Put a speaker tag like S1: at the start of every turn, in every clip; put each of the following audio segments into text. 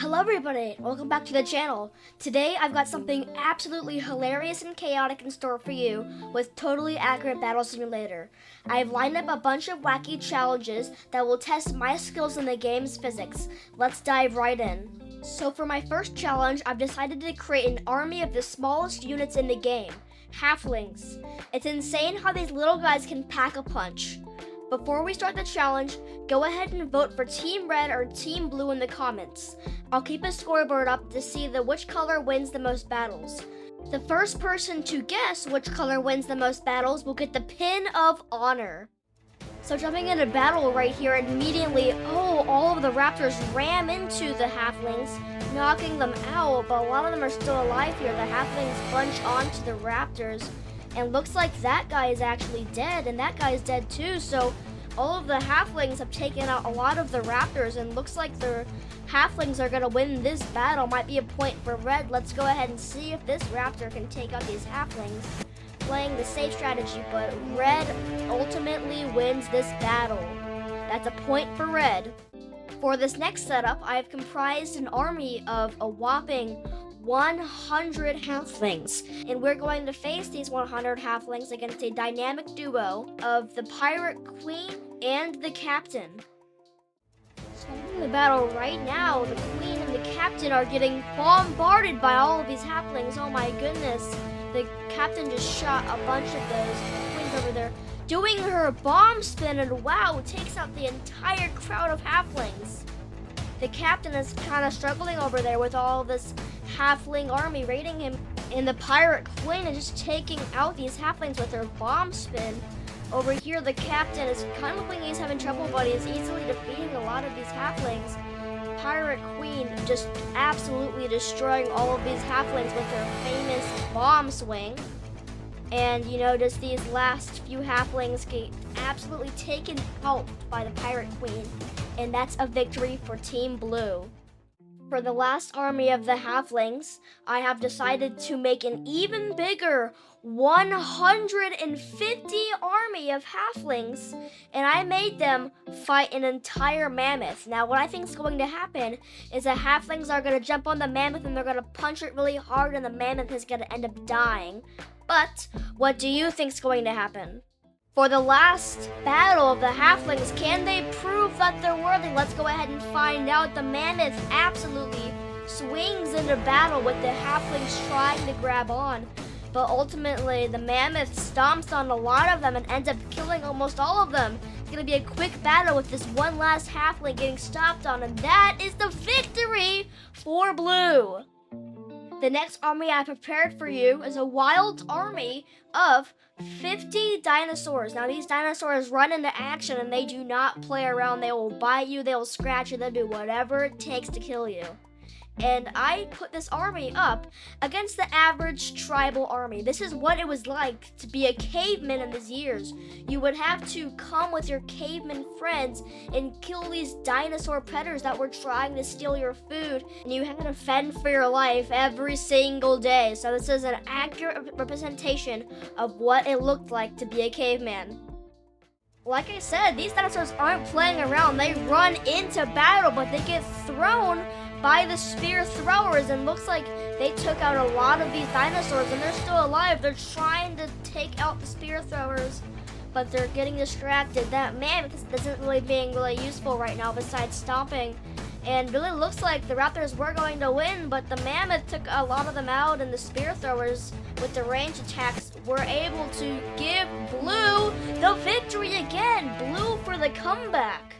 S1: Hello everybody, welcome back to the channel. Today I've got something absolutely hilarious and chaotic in store for you with Totally Accurate Battle Simulator. I've lined up a bunch of wacky challenges that will test my skills in the game's physics. Let's dive right in. So for my first challenge, I've decided to create an army of the smallest units in the game, Halflings. It's insane how these little guys can pack a punch. Before we start the challenge, go ahead and vote for Team Red or Team Blue in the comments. I'll keep a scoreboard up to see which color wins the most battles. The first person to guess which color wins the most battles will get the Pin of Honor. So jumping into battle right here, immediately, all of the raptors ram into the halflings, knocking them out, but a lot of them are still alive here. The halflings bunch onto the raptors, and looks like that guy is actually dead, and that guy's dead too, so all of the halflings have taken out a lot of the raptors, and looks like the halflings are gonna win this battle. Might be a point for Red. Let's go ahead and see if this raptor can take out these halflings. Playing the safe strategy, but Red ultimately wins this battle. That's a point for Red. For this next setup, I have comprised an army of a whopping 100 halflings, and we're going to face these 100 halflings against a dynamic duo of the Pirate Queen and the Captain. So in the battle right now, the Queen and the Captain are getting bombarded by all of these halflings. Oh my goodness. The Captain just shot a bunch of those. The Queen's over there doing her bomb spin, and wow, takes out the entire crowd of halflings. The Captain is kind of struggling over there with all this halfling army raiding him, and the Pirate Queen is just taking out these halflings with her bomb spin. Over here, the Captain is kind of looking like he's having trouble, but he's easily defeating a lot of these halflings. Pirate Queen just absolutely destroying all of these halflings with her famous bomb swing. And you know, just these last few halflings get absolutely taken out by the Pirate Queen, and that's a victory for Team Blue. For the last army of the halflings, I have decided to make an even bigger 150 army of halflings, and I made them fight an entire mammoth. Now, what I think is going to happen is the halflings are going to jump on the mammoth and they're going to punch it really hard, and the mammoth is going to end up dying. But what do you think is going to happen? For the last battle of the halflings, can they prove that they're worthy? Let's go ahead and find out. The mammoth absolutely swings into battle with the halflings trying to grab on. But ultimately, the mammoth stomps on a lot of them and ends up killing almost all of them. It's going to be a quick battle with this one last halfling getting stomped on, and that is the victory for Blue. The next army I prepared for you is a wild army of 50 dinosaurs. Now, these dinosaurs run into action and they do not play around. They will bite you, they will scratch you, they'll do whatever it takes to kill you. And I put this army up against the average tribal army. This is what it was like to be a caveman in these years. You would have to come with your caveman friends and kill these dinosaur predators that were trying to steal your food, and you had to fend for your life every single day. So this is an accurate representation of what it looked like to be a caveman. Like I said, these dinosaurs aren't playing around. They run into battle, but they get thrown by the spear throwers, and looks like they took out a lot of these dinosaurs, and they're still alive. They're trying to take out the spear throwers, but they're getting distracted. That mammoth isn't really being really useful right now besides stomping, and really looks like the raptors were going to win, but the mammoth took a lot of them out, and the spear throwers with the range attacks were able to give Blue the victory again. Blue for the comeback.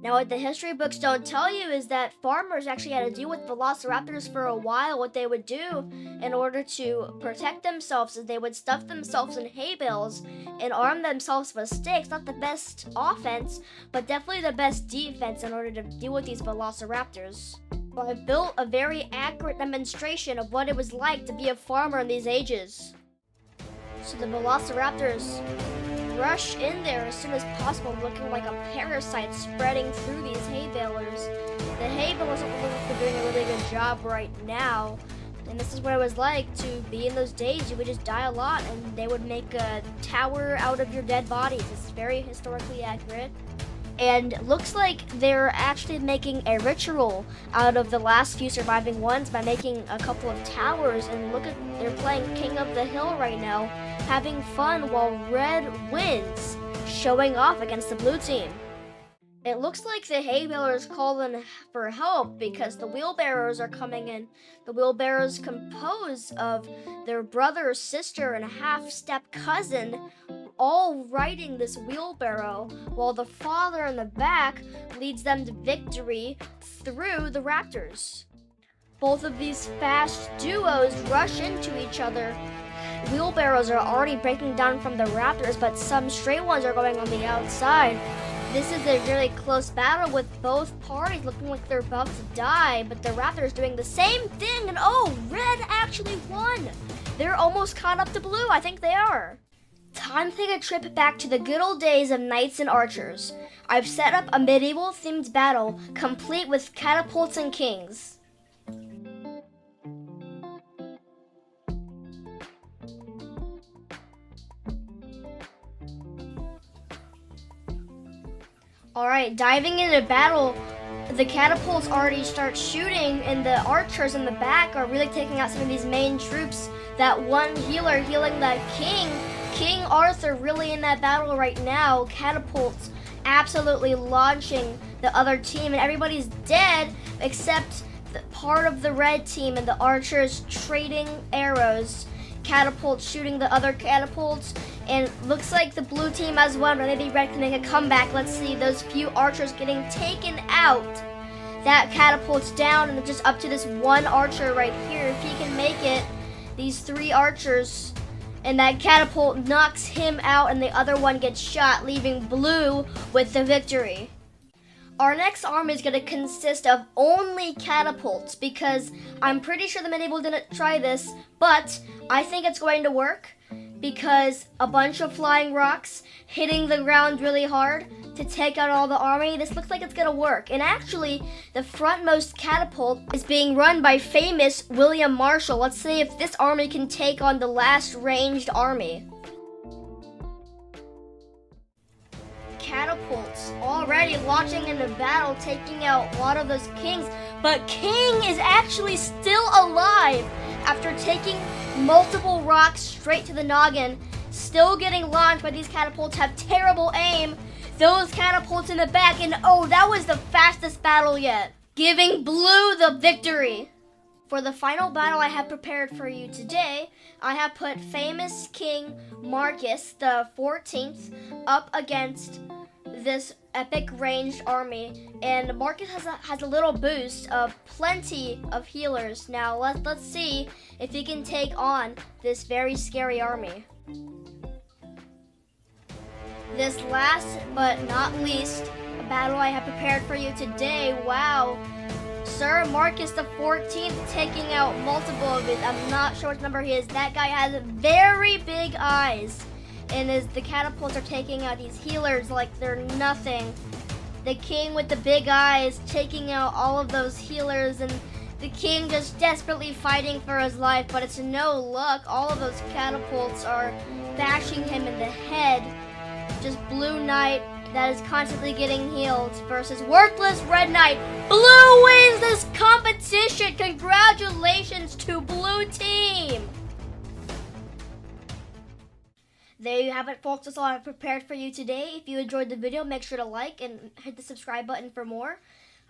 S1: Now, what the history books don't tell you is that farmers actually had to deal with velociraptors for a while. What they would do in order to protect themselves is they would stuff themselves in hay bales and arm themselves with sticks. Not the best offense, but definitely the best defense in order to deal with these velociraptors. Well, I built a very accurate demonstration of what it was like to be a farmer in these ages. So the velociraptors rush in there as soon as possible, looking like a parasite spreading through these hay balers. The hay balers don't look like they're doing a really good job right now, and this is what it was like to be in those days. You would just die a lot, and they would make a tower out of your dead bodies. It's very historically accurate. And looks like they're actually making a ritual out of the last few surviving ones by making a couple of towers. And look at, they're playing King of the Hill right now, having fun while red wins, showing off against the blue team. It looks like the hay balers calling for help because the wheelbarrows are coming in. The wheelbarrows composed of their brother, sister, and half-step cousin, all riding this wheelbarrow, while the father in the back leads them to victory through the raptors. Both of these fast duos rush into each other. Wheelbarrows are already breaking down from the raptors, but some stray ones are going on the outside. This is a really close battle with both parties looking like they're about to die, but the Raptors doing the same thing, and oh, red actually won. They're almost caught up to blue. I think they are. Time to take a trip back to the good old days of knights and archers. I've set up a medieval themed battle complete with catapults and kings. Alright, diving into battle, the catapults already start shooting, and the archers in the back are really taking out some of these main troops. That one healer healing that King Arthur really in that battle right now. Catapults absolutely launching the other team, and everybody's dead except the part of the red team, and the archers trading arrows. Catapults shooting the other catapults, and looks like the blue team as well, or maybe red can make a comeback. Let's see, those few archers getting taken out. That catapult's down, and it's just up to this one archer right here. If he can make it, these three archers, and that catapult knocks him out, and the other one gets shot, leaving blue with the victory. Our next army is going to consist of only catapults because I'm pretty sure the medieval didn't try this, but I think it's going to work because a bunch of flying rocks hitting the ground really hard to take out all the army. This looks like it's going to work. And actually, the frontmost catapult is being run by famous William Marshall. Let's see if this army can take on the last ranged army. Catapults already launching into battle, taking out a lot of those kings, but King is actually still alive after taking multiple rocks straight to the noggin, still getting launched, but these catapults have terrible aim. Those catapults in the back, and oh, that was the fastest battle yet, giving blue the victory. For the final battle I have prepared for you today, I have put famous King Marcus the 14th up against this epic ranged army, and Marcus has a little boost of plenty of healers. Now let's see if he can take on this very scary army. This last but not least battle I have prepared for you today. Wow. Sir Marcus the 14th taking out multiple of it. I'm not sure what number he is. That guy has very big eyes. And as the catapults are taking out these healers like they're nothing. The king with the big eyes taking out all of those healers, and the king just desperately fighting for his life, but it's no luck. All of those catapults are bashing him in the head. Just Blue Knight that is constantly getting healed versus worthless Red Knight. Blue wins this competition. Congratulations to Blue Team. There you have it, folks. That's all I've prepared for you today. If you enjoyed the video, make sure to like and hit the subscribe button for more.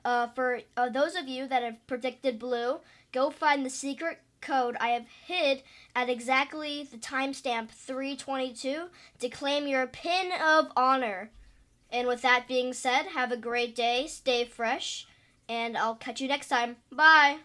S1: For those of you that have predicted blue, go find the secret code I have hid at exactly the timestamp 322 to claim your pin of honor. And with that being said, have a great day, stay fresh, and I'll catch you next time. Bye!